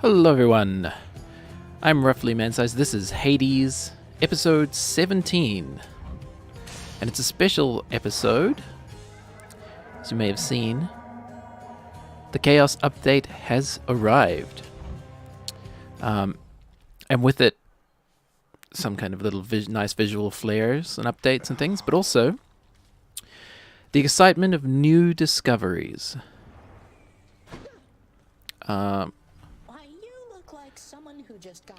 Hello everyone, I'm roughly man-sized. This is Hades, episode 17, and it's a special episode. As you may have seen, the Chaos update has arrived, and with it, some kind of little nice visual flares and updates and things, but also the excitement of new discoveries.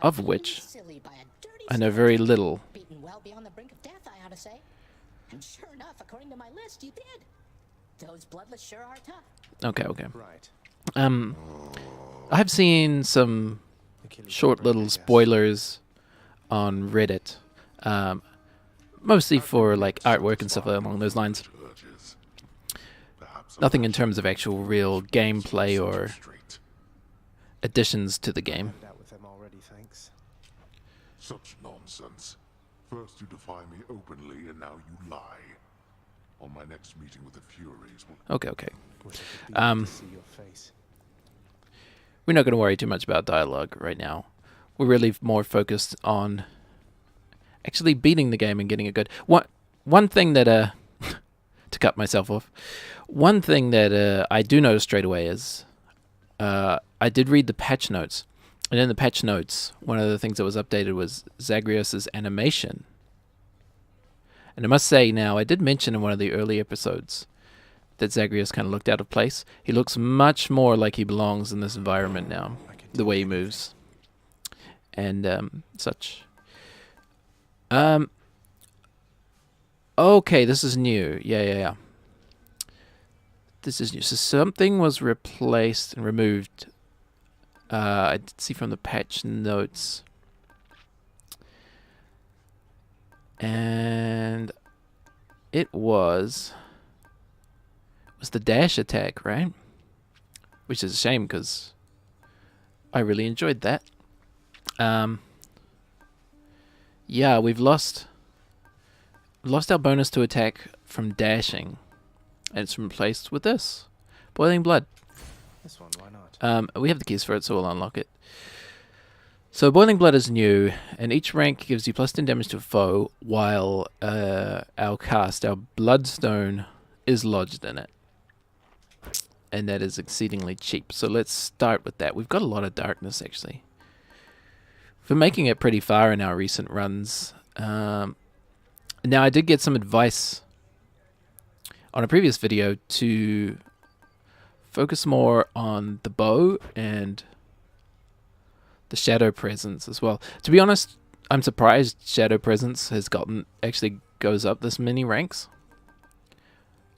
Of which I know very little. Beaten well beyond the brink of death, I ought to say. And sure enough, according to my list, you did. Those bloodless sure are tough. Okay. Right. I've seen some short little spoilers on Reddit, mostly for like artwork and stuff along those lines. Nothing in terms of actual real gameplay or additions to the game. Such nonsense. First you defy me openly, and now you lie. On my next meeting with the Furies... Okay. We're not going to worry too much about dialogue right now. We're really more focused on actually beating the game and getting it good. One thing that, to cut myself off, one thing that I do notice straight away is I did read the patch notes. And in the patch notes, one of the things that was updated was Zagreus' animation. And I must say now, I did mention in one of the early episodes that Zagreus kind of looked out of place. He looks much more like he belongs in this environment now, the way he moves. And such. Okay, this is new. Yeah. This is new. So something was replaced and removed. I did see from the patch notes. And it was the dash attack, right? Which is a shame because I really enjoyed that. Yeah, we've lost our bonus to attack from dashing, and it's replaced with this, Boiling Blood. This one, why not? We have the keys for it, so we'll unlock it. So Boiling Blood is new, and each rank gives you plus 10 damage to a foe, while our Bloodstone, is lodged in it. And that is exceedingly cheap. So let's start with that. We've got a lot of darkness, actually. For making it pretty far in our recent runs. Now, I did get some advice on a previous video to focus more on the bow and the shadow presence as well. To be honest, I'm surprised shadow presence actually goes up this many ranks.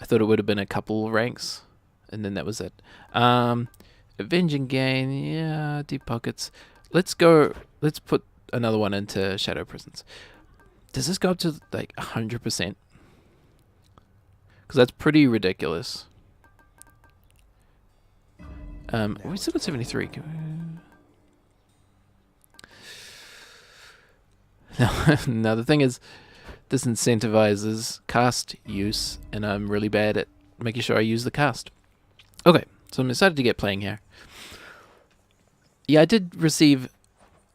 I thought it would have been a couple ranks, and then that was it. Avenging Gain, yeah, deep pockets. Let's put another one into shadow presence. Does this go up to like 100%? Because that's pretty ridiculous. We still got 73. Now the thing is, this incentivizes cast use, and I'm really bad at making sure I use the cast. Okay, so I'm excited to get playing here. Yeah, I did receive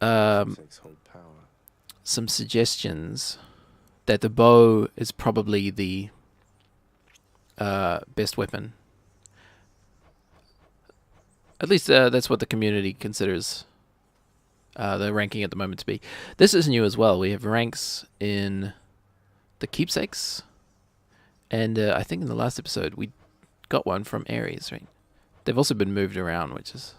some suggestions that the bow is probably the best weapon. At least that's what the community considers the ranking at the moment to be. This is new as well. We have ranks in the keepsakes, and I think in the last episode we got one from Ares, right? They've also been moved around, which is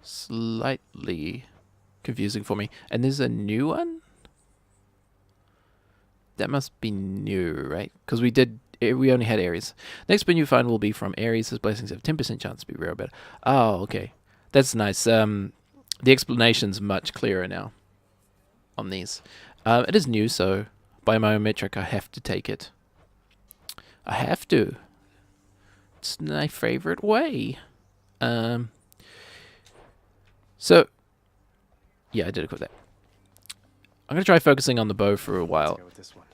slightly confusing for me. And there's a new one? That must be new, right? Because we only had Ares. Next spin you find will be from Ares. His blessings have 10% chance to be rare, but oh, okay. That's nice. The explanation's much clearer now on these. It is new, so by my own metric, I have to take it. I have to. It's my favorite way. So, yeah, I did equip that. I'm going to try focusing on the bow for a while. Let's go with this one.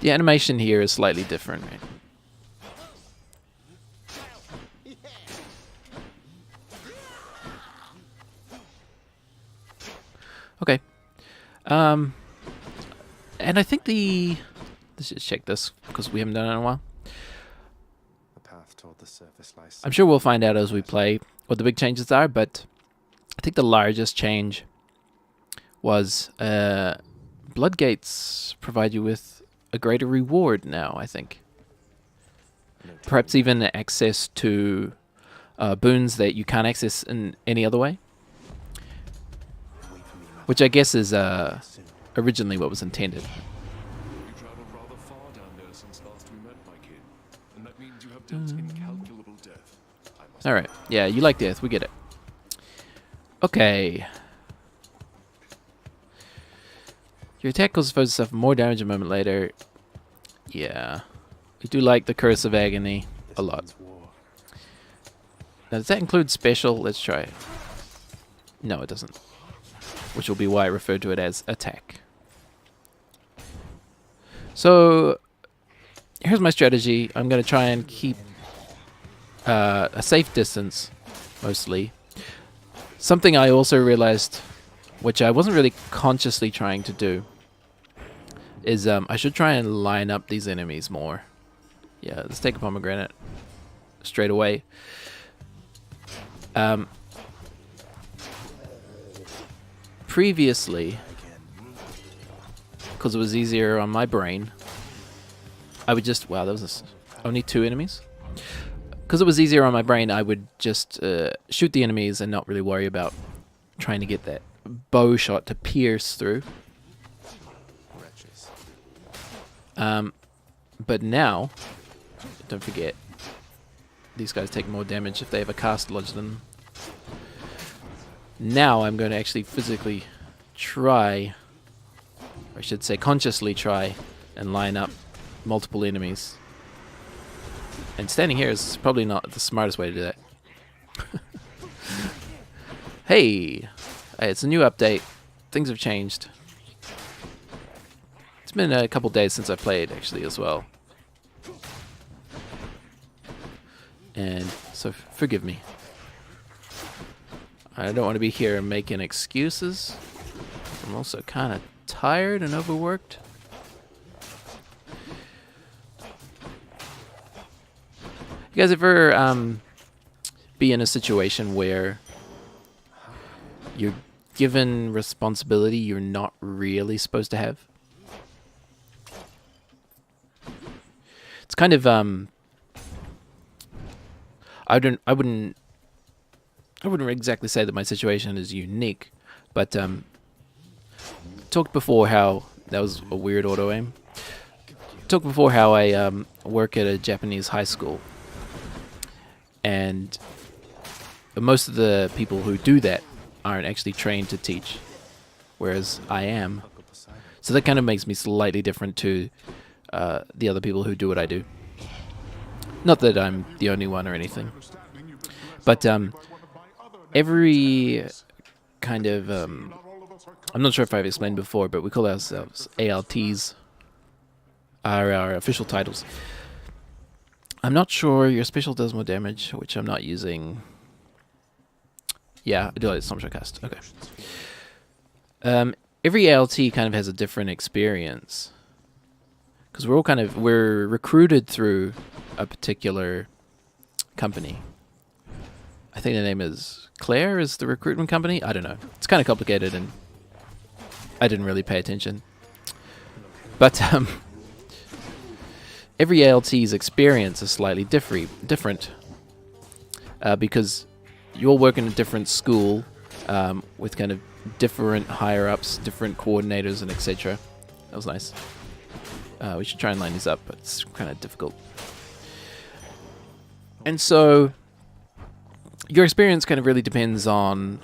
The animation here is slightly different, right? Okay. And I think let's just check this because we haven't done it in a while. The path toward the surface lies. I'm sure we'll find out as we play what the big changes are, but I think the largest change was Bloodgates provide you with a greater reward now, I think. Perhaps even access to boons that you can't access in any other way. Which I guess is originally what was intended. You traveled rather far down there since last we met, my kid. And that means you have dealt incalculable death. I must Alright, yeah, you like death, we get it. Okay. Your attack causes foes to suffer more damage a moment later. Yeah. We do like the Curse of Agony a lot. Now, does that include special? Let's try it. No, it doesn't. Which will be why I referred to it as attack. So, here's my strategy. I'm going to try and keep a safe distance, mostly. Something I also realized, which I wasn't really consciously trying to do, is I should try and line up these enemies more. Yeah, let's take a pomegranate straight away. Previously, because it was easier on my brain, I would just... Wow, that was only 2 enemies? Because it was easier on my brain, I would just shoot the enemies and not really worry about trying to get that bow shot to pierce through. But now, don't forget, these guys take more damage if they have a cast lodged in them. Now I'm going to actually physically try, or I should say consciously try, and line up multiple enemies. And standing here is probably not the smartest way to do that. Hey, it's a new update. Things have changed. It's been a couple days since I played, actually, as well. And so forgive me. I don't want to be here making excuses. I'm also kind of tired and overworked. You guys ever be in a situation where you're given responsibility you're not really supposed to have? It's kind of I wouldn't exactly say that my situation is unique, but talked before how that was a weird auto aim. Talked before how I work at a Japanese high school, and most of the people who do that aren't actually trained to teach, whereas I am. So that kind of makes me slightly different to the other people who do what I do. Not that I'm the only one or anything, but every kind of I'm not sure if I've explained before, but we call ourselves ALTs, are our official titles. I'm not sure. Your special does more damage, which I'm not using. Yeah, I do like Storm Shot Cast. Okay. Every ALT kind of has a different experience, because we're recruited through a particular company. I think the name is Claire is the recruitment company. I don't know. It's kind of complicated, and I didn't really pay attention. But every ALT's experience is slightly different, because you all work in a different school with kind of different higher-ups, different coordinators, and etc. That was nice. We should try and line these up, but it's kind of difficult. And so your experience kind of really depends on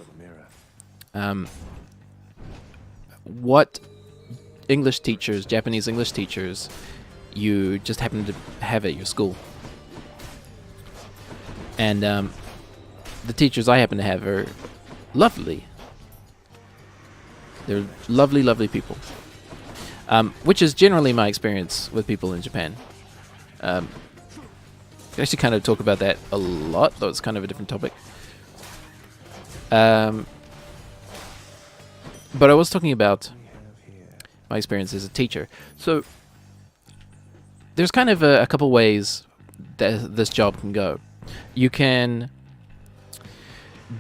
what English teachers, Japanese English teachers, you just happen to have at your school. And the teachers I happen to have are lovely. They're lovely, lovely people. which is generally my experience with people in Japan. I actually kind of talk about that a lot, though it's kind of a different topic. But I was talking about my experience as a teacher. So there's kind of a couple ways that this job can go. You can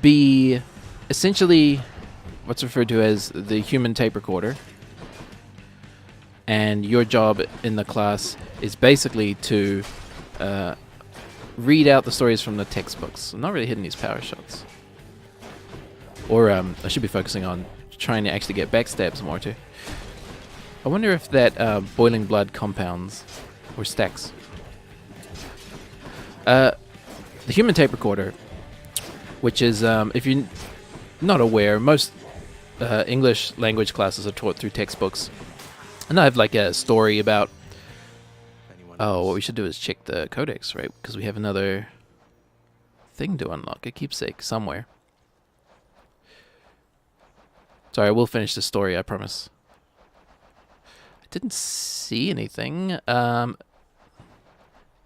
be essentially what's referred to as the human tape recorder, and your job in the class is basically to read out the stories from the textbooks. I'm not really hitting these power shots. Or I should be focusing on trying to actually get backstabs more too. I wonder if that boiling blood compounds or stacks. The human tape recorder, which is, if you're not aware, most English language classes are taught through textbooks. And I have like a story about... Oh, what we should do is check the codex, right? Because we have another thing to unlock, a keepsake somewhere. Sorry, I will finish the story, I promise. I didn't see anything.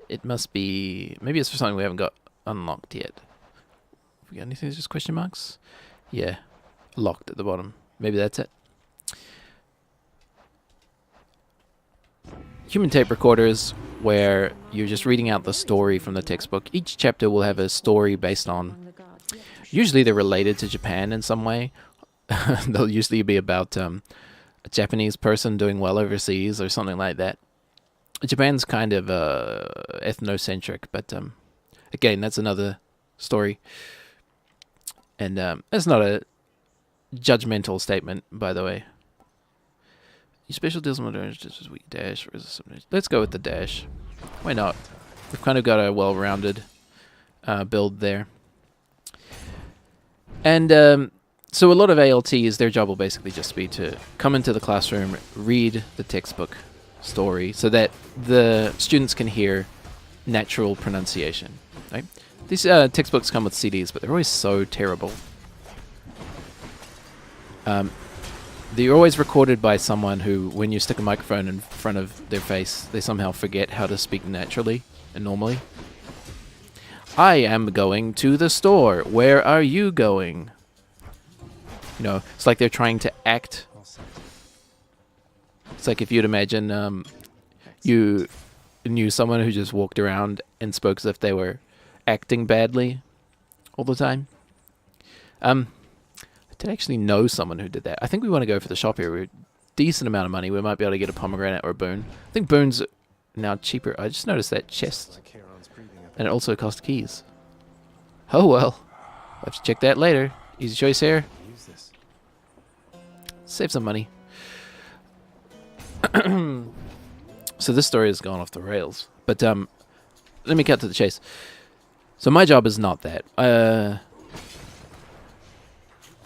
It must be... Maybe it's for something we haven't got unlocked yet. We got anything that's just question marks? Yeah. Locked at the bottom. Maybe that's it. Human tape recorders, where you're just reading out the story from the textbook. Each chapter will have a story based on... Usually they're related to Japan in some way. They'll usually be about a Japanese person doing well overseas or something like that. Japan's kind of ethnocentric, but again, that's another story. And that's not a judgmental statement, by the way. Your special deals on just we dash, or is this something? Let's go with the dash. Why not? We've kind of got a well-rounded build there. And so a lot of ALTs, their job will basically just be to come into the classroom, read the textbook story so that the students can hear natural pronunciation. Right? These textbooks come with CDs, but they're always so terrible. They're always recorded by someone who, when you stick a microphone in front of their face, they somehow forget how to speak naturally and normally. I am going to the store. Where are you going? You know, it's like they're trying to act. It's like if you'd imagine you knew someone who just walked around and spoke as if they were acting badly all the time. I did actually know someone who did that. I think we want to go for the shop here. We're a decent amount of money. We might be able to get a pomegranate or a boon. I think boons are now cheaper. I just noticed that chest. And it also cost keys. Oh well. I'll have to check that later. Easy choice here. Save some money. So this story has gone off the rails. But let me cut to the chase. So my job is not that.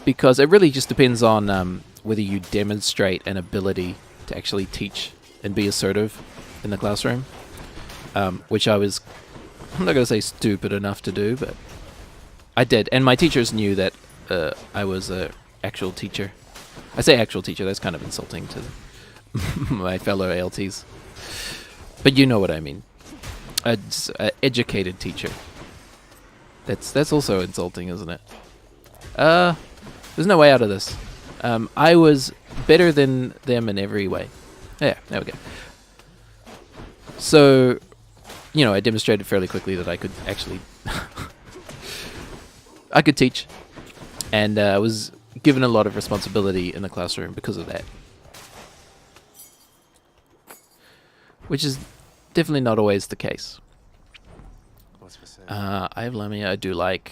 Because it really just depends on whether you demonstrate an ability to actually teach and be assertive in the classroom. Which I was, I'm not going to say stupid enough to do, but I did. And my teachers knew that I was an actual teacher. I say actual teacher, that's kind of insulting to my fellow ALTs. But you know what I mean. An educated teacher. That's also insulting, isn't it? There's no way out of this. I was better than them in every way. Yeah, there we go. So, you know, I demonstrated fairly quickly that I could actually... I could teach. And I was given a lot of responsibility in the classroom because of that. Which is definitely not always the case. I have Lamia. I do like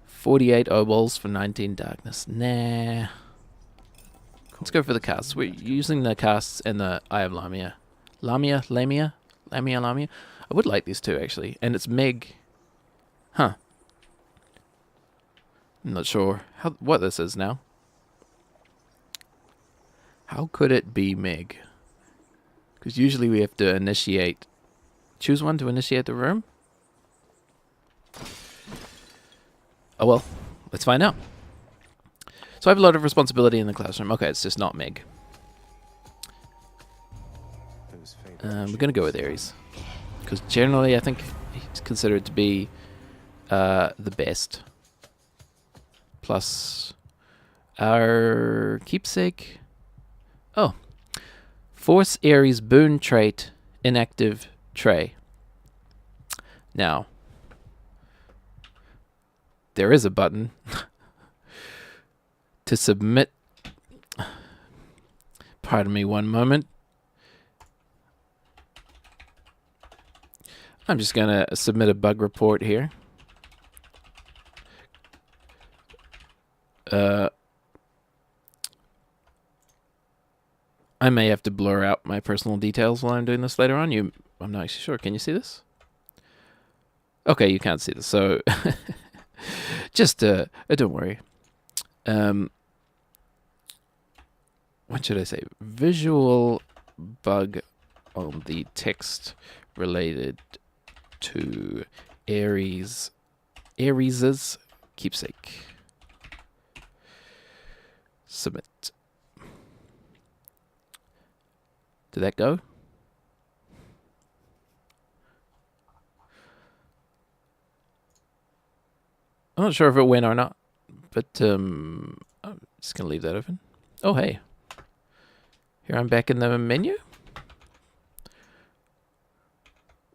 48 obols for 19 darkness. Nah. Let's go for the casts. We're using the casts and the Eye of Lamia. Lamia. I would like these two, actually. And it's Meg. Huh. I'm not sure what this is now. How could it be Meg? Because usually we have to initiate... Choose one to initiate the room? Oh well, let's find out. So I have a lot of responsibility in the classroom. Okay, it's just not Meg. We're gonna go with Ares because generally I think he's considered to be the best. Plus our keepsake. Oh, Force Ares boon trait inactive tray. Now there is a button to submit. Pardon me one moment. I'm just going to submit a bug report here. I may have to blur out my personal details while I'm doing this later on. I'm not actually sure. Can you see this? Okay, you can't see this. So just don't worry. What should I say? Visual bug on the text related to Ares's keepsake. Submit. Did that go? I'm not sure if it went or not, but I'm just gonna leave that open. Oh hey, here I'm back in the menu.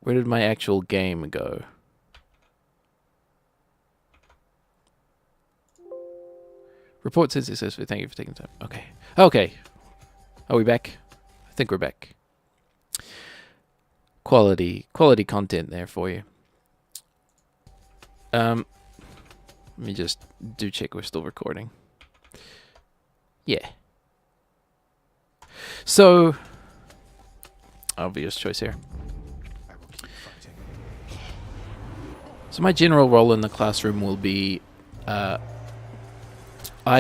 Where did my actual game go? Report says successfully. Thank you for taking time. Okay. Okay. Are we back? I think we're back. Quality content there for you. Let me just check we're still recording. Yeah. So, obvious choice here. So my general role in the classroom will be, I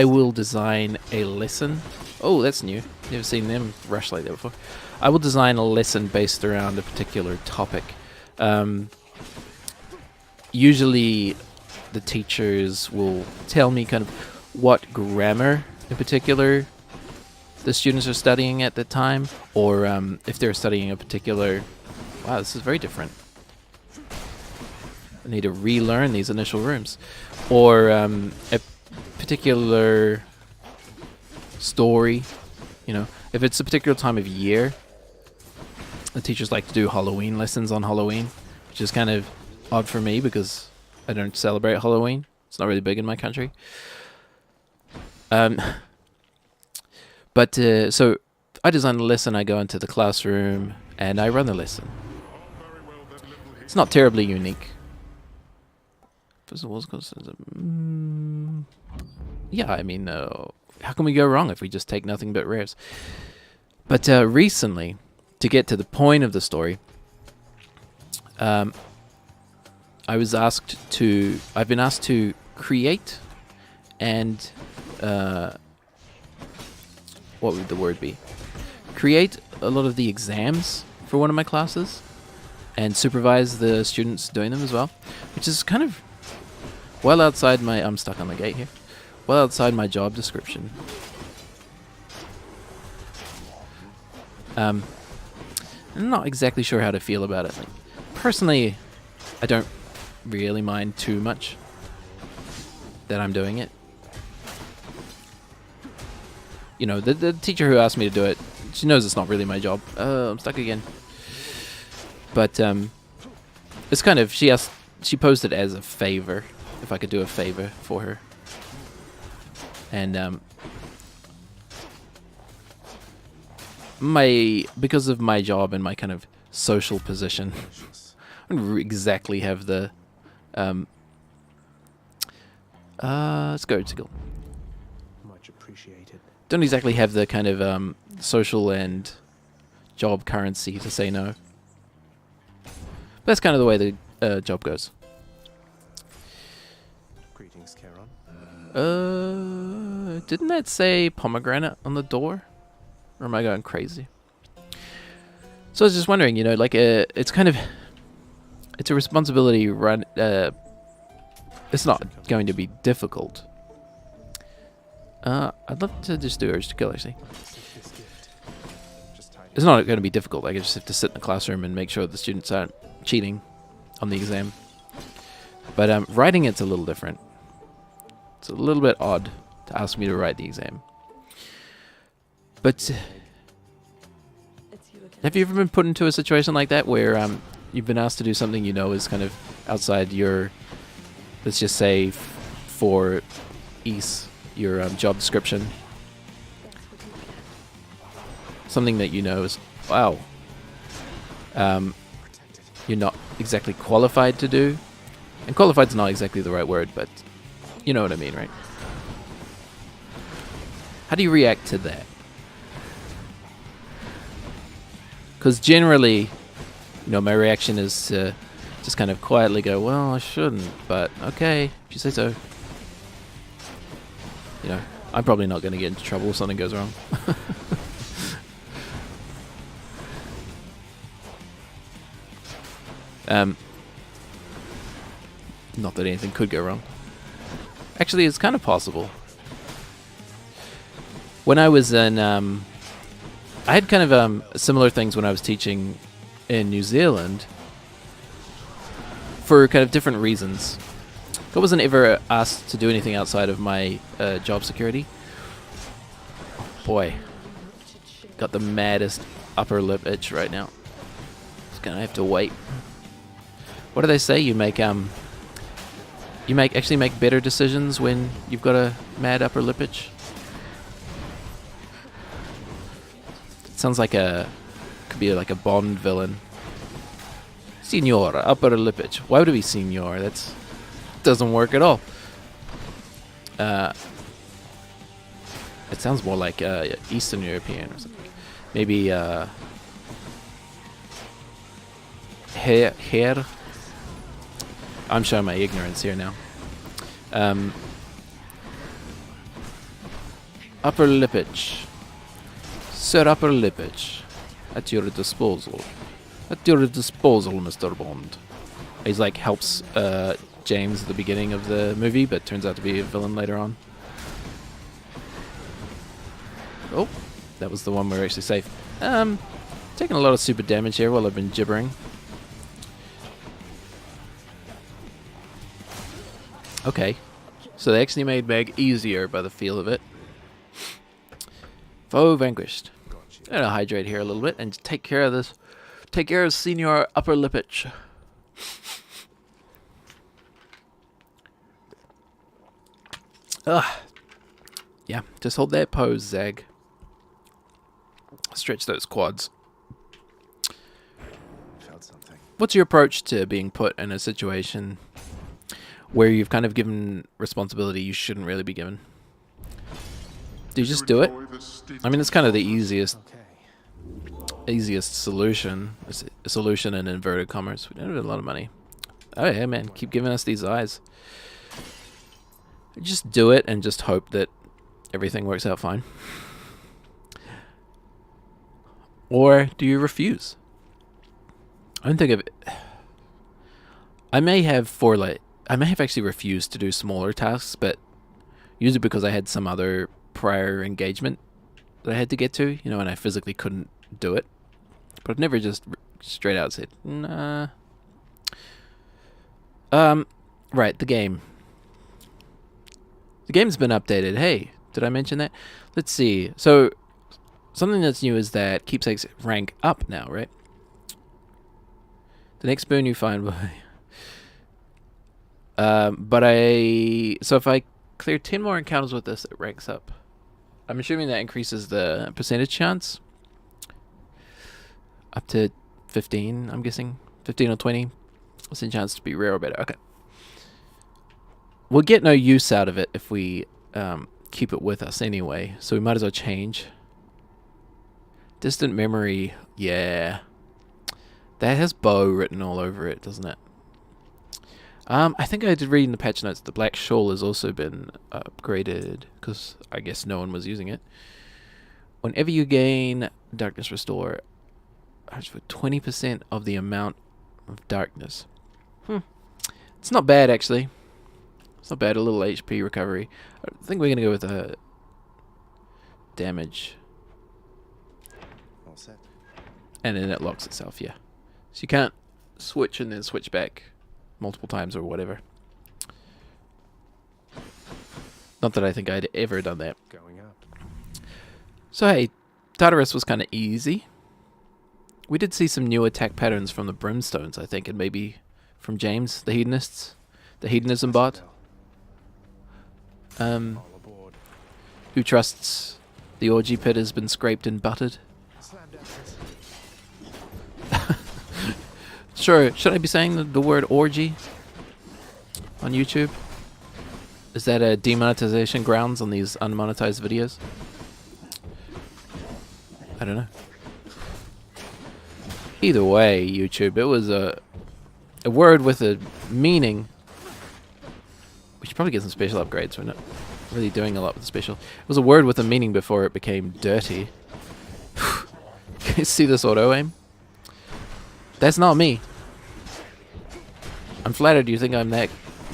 will design a lesson. Oh, that's new. Never seen them rush like that before. I will design a lesson based around a particular topic. Usually the teachers will tell me kind of what grammar in particular the students are studying at the time, or if they're studying a particular... Wow, this is very different. I need to relearn these initial rooms. Or a particular story, you know. If it's a particular time of year, the teachers like to do Halloween lessons on Halloween, which is kind of odd for me because I don't celebrate Halloween. It's not really big in my country. But so I design the lesson, I go into the classroom, and I run the lesson. It's not terribly unique. Yeah, I mean, how can we go wrong if we just take nothing but rares? But recently, to get to the point of the story, I've been asked to create and what would the word be? Create a lot of the exams for one of my classes and supervise the students doing them as well, which is kind of well outside my... I'm stuck on the gate here. Well outside my job description. I'm not exactly sure how to feel about it. Like, personally, I don't really mind too much that I'm doing it. You know, the teacher who asked me to do it, she knows it's not really my job. I'm stuck again. But it's kind of... She posed it as a favor, if I could do a favor for her. And because of my job and my kind of social position, I don't exactly have the let's go to go. Much appreciated. Don't exactly have the kind of social and job currency to say no. But that's kind of the way the job goes. Greetings, Charon. Didn't that say pomegranate on the door? Or am I going crazy? So I was just wondering, you know, like it's kind of... It's a responsibility it's not going to be difficult. I'd love to just do Urge to Kill, actually. This gift. Just tidying it's not going to be difficult. Like, I just have to sit in the classroom and make sure the students aren't cheating on the exam. But writing it's a little different. It's a little bit odd to ask me to write the exam. But have you ever been put into a situation like that where you've been asked to do something you know is kind of outside your, let's just say, for ease, your job description? Something that you know is, wow, you're not exactly qualified to do. And qualified's not exactly the right word, but you know what I mean, right? How do you react to that? Because generally, you know, my reaction is to just kind of quietly go, well, I shouldn't, but okay, if you say so. You know, I'm probably not going to get into trouble if something goes wrong. Not that anything could go wrong. Actually, it's kind of possible. When I was in, I had kind of similar things when I was teaching in New Zealand for kind of different reasons. I wasn't ever asked to do anything outside of my job security. Boy, got the maddest upper lip itch right now. Just gonna have to wait. What do they say? You actually make better decisions when you've got a mad upper lip itch. It sounds like could be like a Bond villain. Signor, upper lip itch. Why would it be Signor? That doesn't work at all. It sounds more like Eastern European or something. Maybe hair. I'm showing my ignorance here now. Upper lip itch. Sir Upper lip itch. At your disposal. At your disposal, Mr. Bond. He's like helps James at the beginning of the movie, but turns out to be a villain later on. Oh, that was the one where we're actually safe. Taking a lot of super damage here while I've been gibbering. Okay, so they actually made Meg easier by the feel of it. Foe vanquished. I'm gonna hydrate here a little bit and take care of this. Take care of Senior Upper Lip Itch. Ugh. Yeah, just hold that pose, Zag. Stretch those quads. Felt something. What's your approach to being put in a situation where you've kind of given responsibility you shouldn't really be given? Do you just do it? I mean, it's kind of the easiest solution. It's a solution in inverted commas. We don't have a lot of money. Oh yeah, man, keep giving us these eyes. Just do it and just hope that everything works out fine. Or do you refuse? I don't think of it. I may have actually refused to do smaller tasks, but usually because I had some other prior engagement that I had to get to, you know, and I physically couldn't do it. But I've never just straight out said, nah. Right, the game. The game's been updated. Hey, did I mention that? Let's see. So, something that's new is that keepsakes rank up now, right? The next boon you find will... So if I clear 10 more encounters with this, it ranks up. I'm assuming that increases the percentage chance. Up to 15, I'm guessing. 15 or 20. What's the chance to be rare or better? Okay. We'll get no use out of it if we keep it with us anyway, so we might as well change. Distant memory, yeah. That has bow written all over it, doesn't it? I think I did read in the patch notes the black shawl has also been upgraded, because I guess no one was using it. Whenever you gain darkness restore, for 20% of the amount of darkness. It's not bad, actually. It's not bad, a little HP recovery. I think we're going to go with damage. All set. And then it locks itself, yeah. So you can't switch and then switch back multiple times or whatever. Not that I think I'd ever done that. Going up. So hey, Tartarus was kind of easy. We did see some new attack patterns from the Brimstones, I think, and maybe from James, the Hedonists, the Hedonism bot. All aboard. Who trusts the orgy pit has been scraped and buttered? Slam dancers. Sure, should I be saying the word orgy on YouTube? Is that a demonetization grounds on these unmonetized videos? I don't know. Either way, YouTube, it was a word with a meaning. We should probably get some special upgrades. We're not really doing a lot with the special. It was a word with a meaning before it became dirty. Can you see this auto aim? That's not me. I'm flattered you think I'm that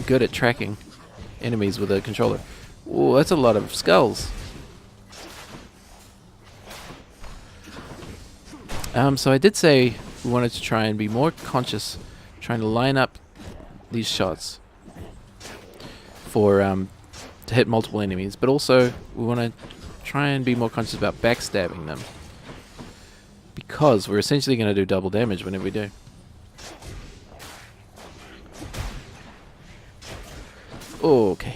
good at tracking enemies with a controller. Ooh, that's a lot of skulls. So I did say we wanted to try and be more conscious, trying to line up these shots for to hit multiple enemies, but also we want to try and be more conscious about backstabbing them, because we're essentially going to do double damage whenever we do. Okay.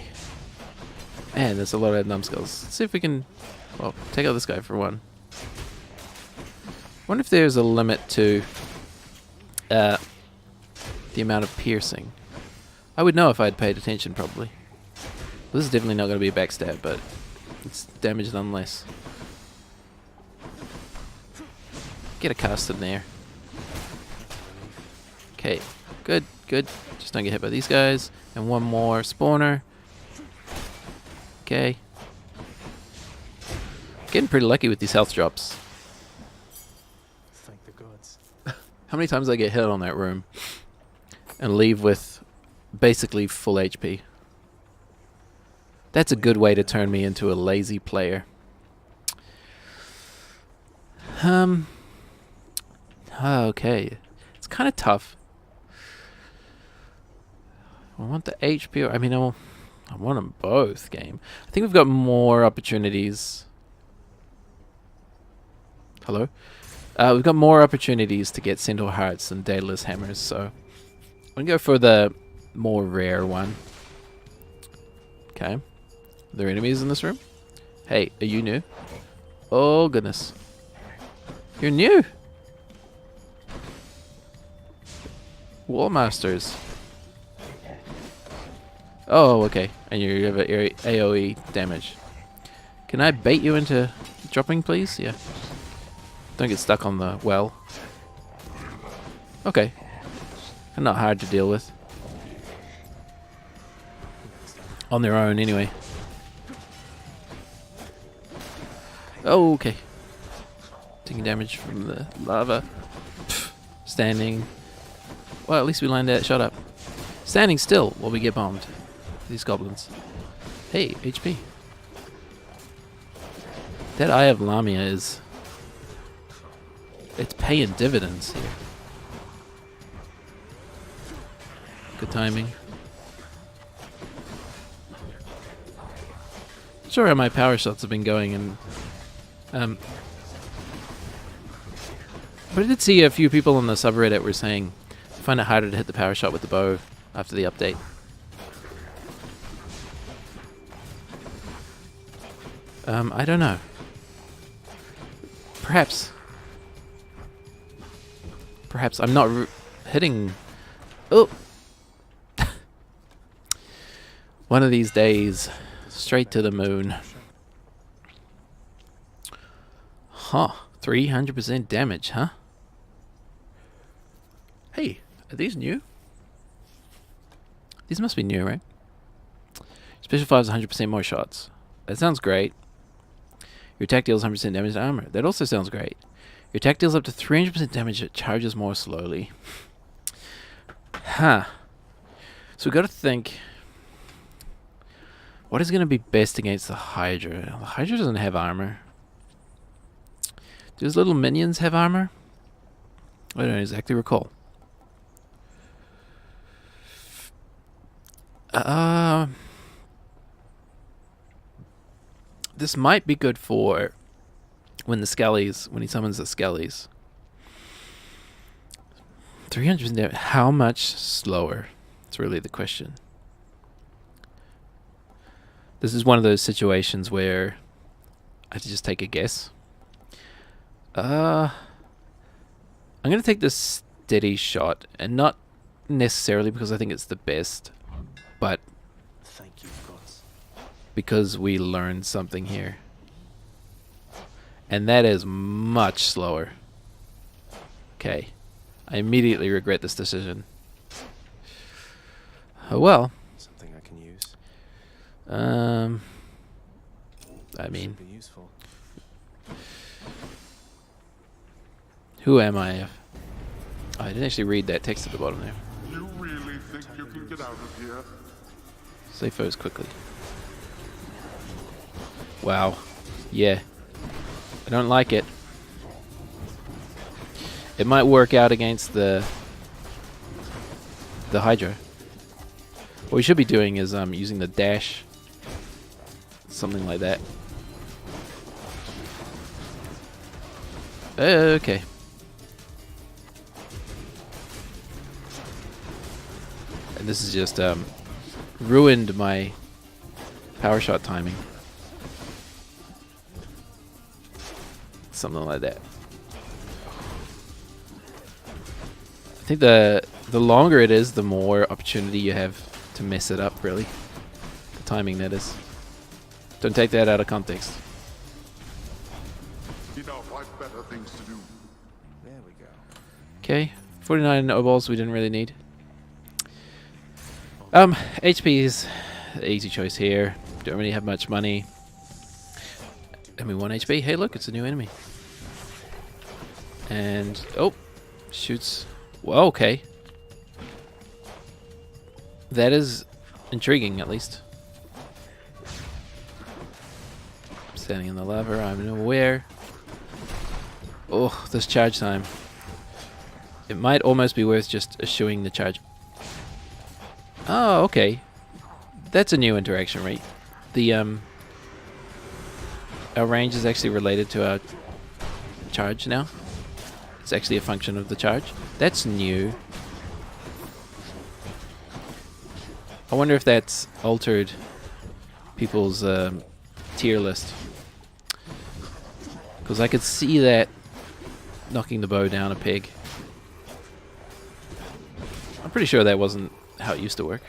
Man, there's a lot of numbskulls. Let's see if we can, well, take out this guy for one. Wonder if there's a limit to the amount of piercing. I would know if I'd paid attention, probably. This is definitely not going to be a backstab, but it's damage nonetheless. Get a cast in there. Okay, good, good. Just don't get hit by these guys. And one more spawner. Okay. Getting pretty lucky with these health drops. Thank the gods. How many times I get hit on that room and leave with basically full HP? That's a good way to turn me into a lazy player. Okay. It's kind of tough. I want the HP. I mean, I want them both, game. I think we've got more opportunities. Hello? We've got more opportunities to get Centaur Hearts and Daedalus Hammers, so I'm going to go for the more rare one. Okay. Are there enemies in this room? Hey, are you new? Oh, goodness. You're new! Wall Masters. Oh, okay. And you have a AoE damage. Can I bait you into dropping, please? Yeah. Don't get stuck on the well. Okay. And not hard to deal with. On their own, anyway. Oh, okay. Taking damage from the lava. Pfft. Standing. Well, at least we lined that shot up. Standing still while we get bombed. These goblins. Hey, HP. That Eye of Lamia is... it's paying dividends here. Good timing. Not sure how my power shots have been going, and but I did see a few people on the subreddit were saying they find it harder to hit the power shot with the bow after the update. I don't know. Perhaps I'm not hitting... Oh! One of these days, straight to the moon. Huh. 300% damage, huh? Hey, are these new? These must be new, right? Special 5 is 100% more shots. That sounds great. Your attack deals 100% damage to armor. That also sounds great. Your attack deals up to 300% damage. It charges more slowly. Huh. So we've got to think... what is going to be best against the Hydra? The Hydra doesn't have armor. Do those little minions have armor? I don't exactly recall. This might be good for when he summons the Skellies. 300, how much slower? It's really the question. This is one of those situations where I have to just take a guess. I'm going to take this steady shot, and not necessarily because I think it's the best, but Thank you, gods. because we learned something here. And that is much slower. Okay. I immediately regret this decision. Oh well. Something I can use. I mean, Should be useful. who am I? Oh, I didn't actually read that text at the bottom there. You really think you can get out of here? Say foes quickly. Wow. Yeah. I don't like it. It might work out against the Hydra. What we should be doing is using the dash. Something like that. Okay. And this has just ruined my power shot timing. Something like that. I think the longer it is, the more opportunity you have to mess it up, really. The timing, that is. Don't take that out of context. Enough, I've better things to do. There we go. Okay, 49 O-balls we didn't really need. HP is the easy choice here. Don't really have much money. Enemy 1 HP. Hey, look, it's a new enemy. And, oh, shoots. Well, okay. That is intriguing, at least. Standing in the lever, I'm aware. Oh, this charge time. It might almost be worth just eschewing the charge. Oh, okay. That's a new interaction rate. The, our range is actually related to our charge now. It's actually a function of the charge. That's new. I wonder if that's altered people's tier list. Because I could see that knocking the bow down a peg. I'm pretty sure that wasn't how it used to work.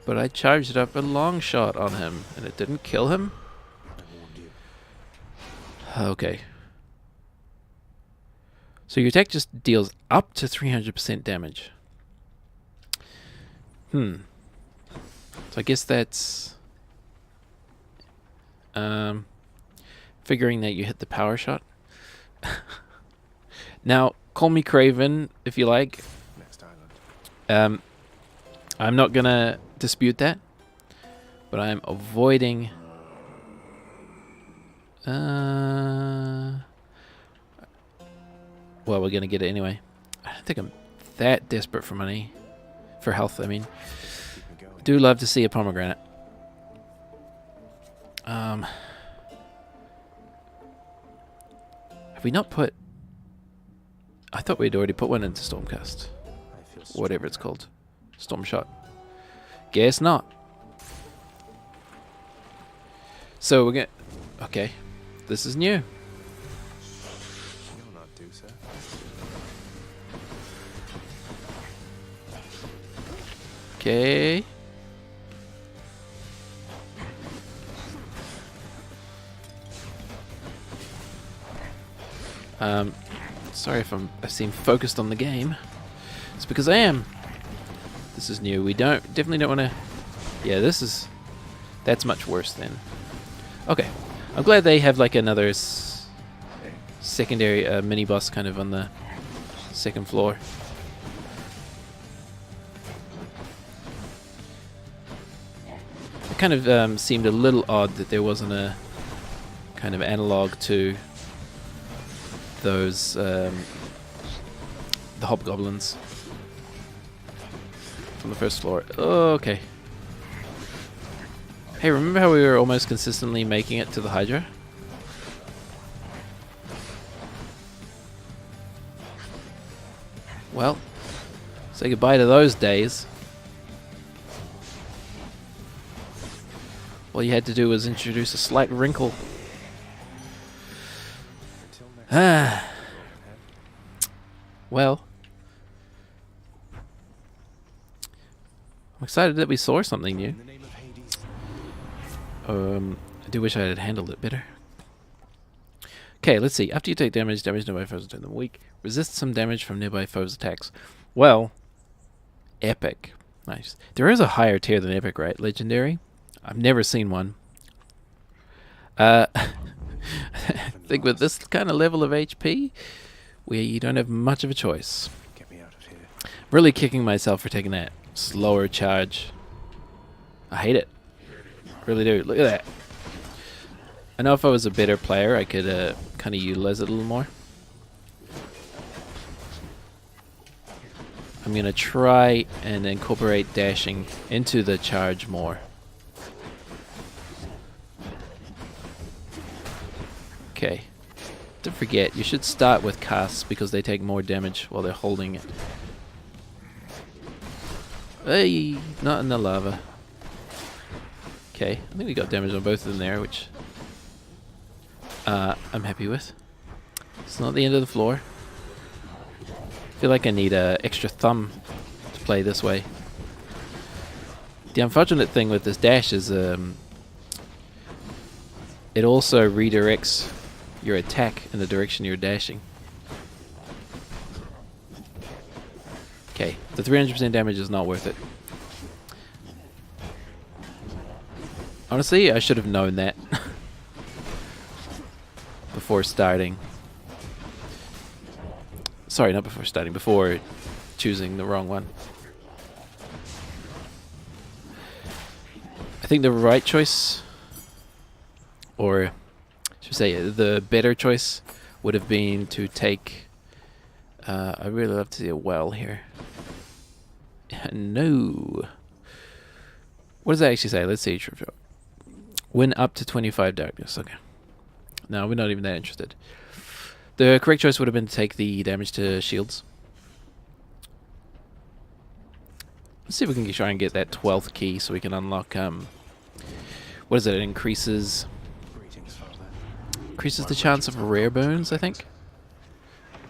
But I charged up a long shot on him, and it didn't kill him? I warned you. Okay. So your attack just deals up to 300% damage. So I guess that's... figuring that you hit the power shot. Now, call me Craven if you like. Next island. I'm not gonna dispute that, but I'm avoiding... well, we're gonna get it anyway. I don't think I'm that desperate for money. For health, I mean. Keep me going. Do love to see a pomegranate. Have we not put... I thought we'd already put one into Stormcast. I feel Whatever it's stronger. called. Storm Shot. Guess not. So we're gonna... Okay. This is new. You'll not do so. Okay. Sorry if I seem focused on the game. It's because I am. This is new. We definitely don't want to... Yeah, that's much worse then. Okay. I'm glad they have like another secondary mini boss kind of on the second floor. It kind of seemed a little odd that there wasn't a kind of analog to those the hobgoblins from the first floor. Oh, okay. Hey, remember how we were almost consistently making it to the Hydra? Well, say goodbye to those days. All you had to do was introduce a slight wrinkle. Ah. Well, I'm excited that we saw something new. I do wish I had handled it better. Okay, let's see. After you take damage nearby foes turn them weak. Resist some damage from nearby foes' attacks. Well, epic. Nice. There is a higher tier than epic, right? Legendary? I've never seen one. I think with this kind of level of HP, you don't have much of a choice. Get me out of here. Really kicking myself for taking that slower charge. I hate it. Really do. Look at that. I know if I was a better player, I could kind of utilize it a little more. I'm going to try and incorporate dashing into the charge more. Okay. Don't forget, you should start with casts because they take more damage while they're holding it. Hey, not in the lava. Okay, I think we got damage on both of them there, which I'm happy with. It's not the end of the floor. I feel like I need a extra thumb to play this way. The unfortunate thing with this dash is it also redirects your attack in the direction you're dashing. Okay, the 300% damage is not worth it. Honestly, I should have known that before starting. Sorry, not before starting, before choosing the wrong one. I think the right choice, or should I say the better choice, would have been to take... I'd really love to see a well here. No. What does that actually say? Let's see. Win up to 25 darkness. Okay. No, we're not even that interested. The correct choice would have been to take the damage to shields. Let's see if we can try and get that 12th key so we can unlock... what is it? It increases the chance of rare boons, I think.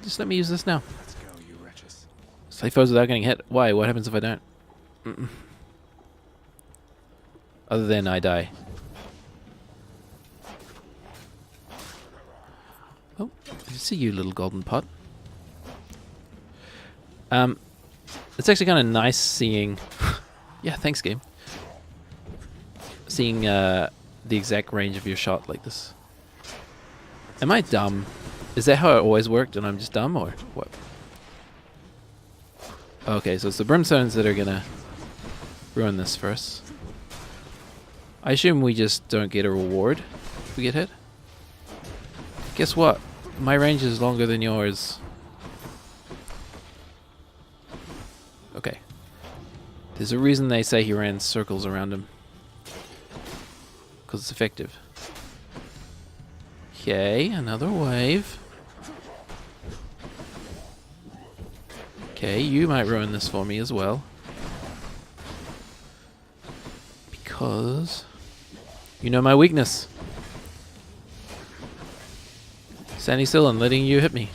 Just let me use this now. Let's go, you wretches. Slay foes without getting hit. Why? What happens if I don't? Other than I die. Oh, I see you, little golden pot. It's actually kind of nice seeing... yeah, thanks, game. Seeing the exact range of your shot like this. Am I dumb? Is that how it always worked and I'm just dumb, or what? Okay, so it's the brimstones that are gonna ruin this for us. I assume we just don't get a reward if we get hit. Guess what? My range is longer than yours. Okay. There's a reason they say he ran circles around him. Because it's effective. Okay, another wave. Okay, you might ruin this for me as well. Because you know my weakness. Standing still and letting you hit me.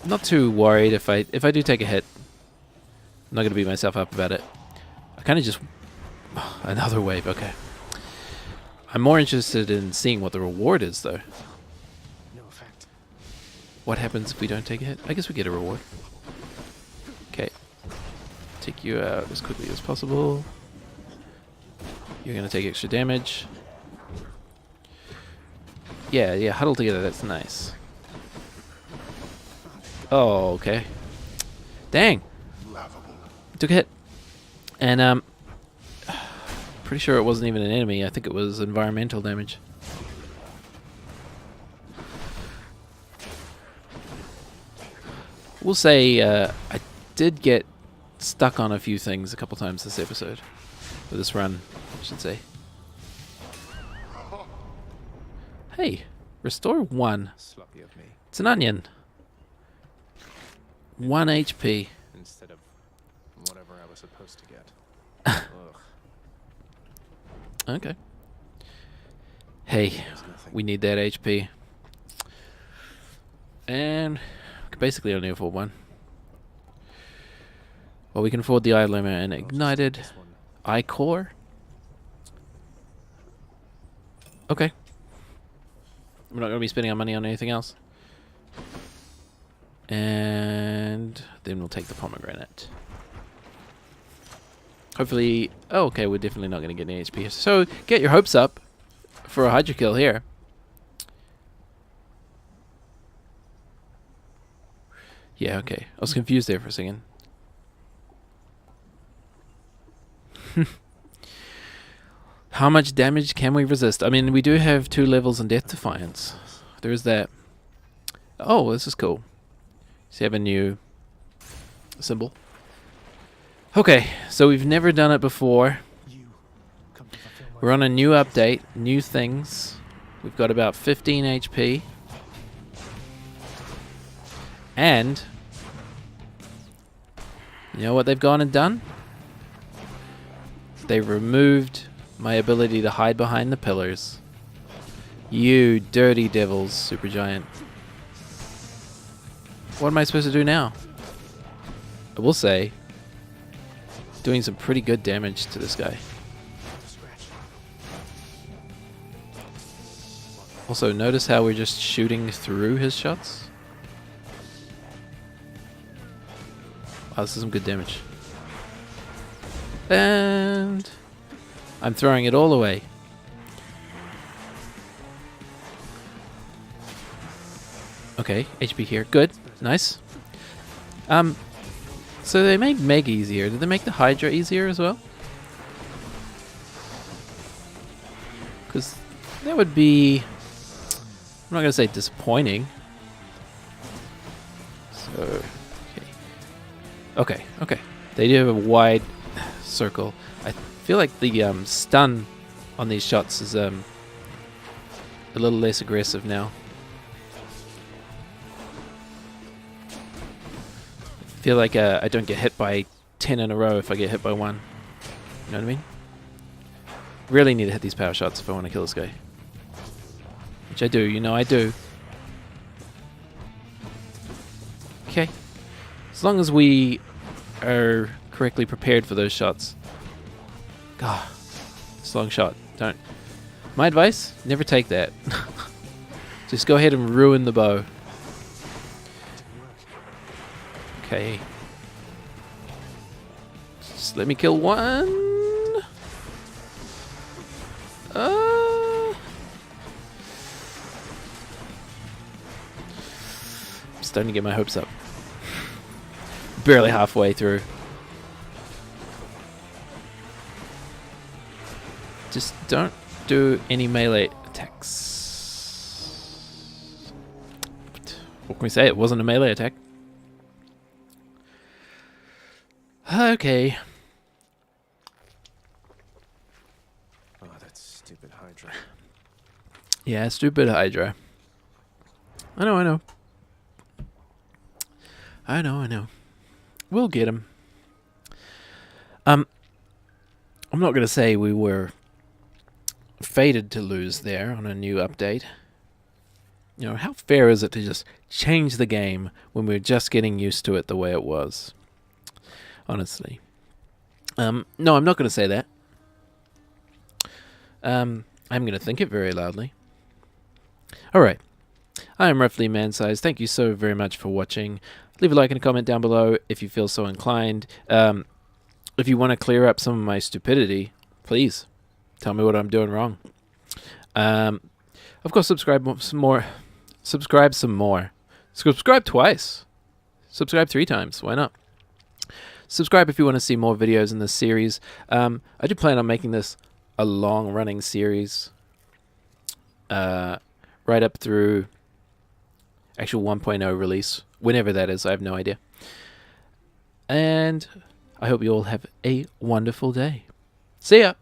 I'm not too worried if I do take a hit. I'm not gonna beat myself up about it. I kind of just... another wave, okay. I'm more interested in seeing what the reward is, though. No effect. What happens if we don't take a hit? I guess we get a reward. Okay. Take you out as quickly as possible. You're gonna take extra damage. Yeah, huddle together, that's nice. Oh, okay. Dang! Took a hit. And, pretty sure it wasn't even an enemy. I think it was environmental damage. We'll say I did get stuck on a few things a couple times this episode. Or this run, I should say. Hey, restore 1. Sloppy of me. It's an onion. 1 HP. Instead of whatever I was supposed to get. Ugh. Okay. Hey, There's nothing. we need that HP. And we can basically only afford 1. Well, we can afford the eye limit and I'll just ignited take this one. eye core. Okay. We're not going to be spending our money on anything else. And then we'll take the pomegranate. Hopefully... Oh, okay, we're definitely not going to get any HP. So, get your hopes up for a Hydra kill here. Yeah, okay. I was confused there for a second. How much damage can we resist? I mean, we do have 2 levels in Death Defiance. There is that. Oh, this is cool. So you have a new symbol. Okay, so we've never done it before. You come to fulfill my We're on a new update, new things. We've got about 15 HP. And you know what they've gone and done? They've removed my ability to hide behind the pillars. You dirty devils, Supergiant. What am I supposed to do now? I will say, doing some pretty good damage to this guy. scratch. Also, notice how we're just shooting through his shots? Wow, this is some good damage. And I'm throwing it all away. Okay, HP here. Good. Nice. So they made Meg easier. Did they make the Hydra easier as well? Because that would be... I'm not going to say disappointing. So... Okay. They do have a wide circle. I feel like the stun on these shots is a little less aggressive now. I feel like I don't get hit by 10 in a row if I get hit by 1. You know what I mean? Really need to hit these power shots if I want to kill this guy. Which I do, you know I do. Okay. As long as we are correctly prepared for those shots. God, it's a long shot. Don't. My advice, never take that. Just go ahead and ruin the bow. Okay. Just let me kill 1. I'm starting to get my hopes up. Barely halfway through. Just don't do any melee attacks. What can we say? It wasn't a melee attack. Okay. Oh, that stupid Hydra. Yeah, stupid Hydra. I know. We'll get him. I'm not going to say we were fated to lose there on a new update. You know, how fair is it to just change the game when we're just getting used to it the way it was? Honestly. No, I'm not going to say that. I'm going to think it very loudly. Alright. I am roughly man-sized. Thank you so very much for watching. Leave a like and a comment down below if you feel so inclined. If you want to clear up some of my stupidity, please tell me what I'm doing wrong. Of course, subscribe some more. Subscribe twice. Subscribe 3 times. Why not? Subscribe if you want to see more videos in this series. I do plan on making this a long-running series. Right up through actual 1.0 release. Whenever that is, I have no idea. And I hope you all have a wonderful day. See ya!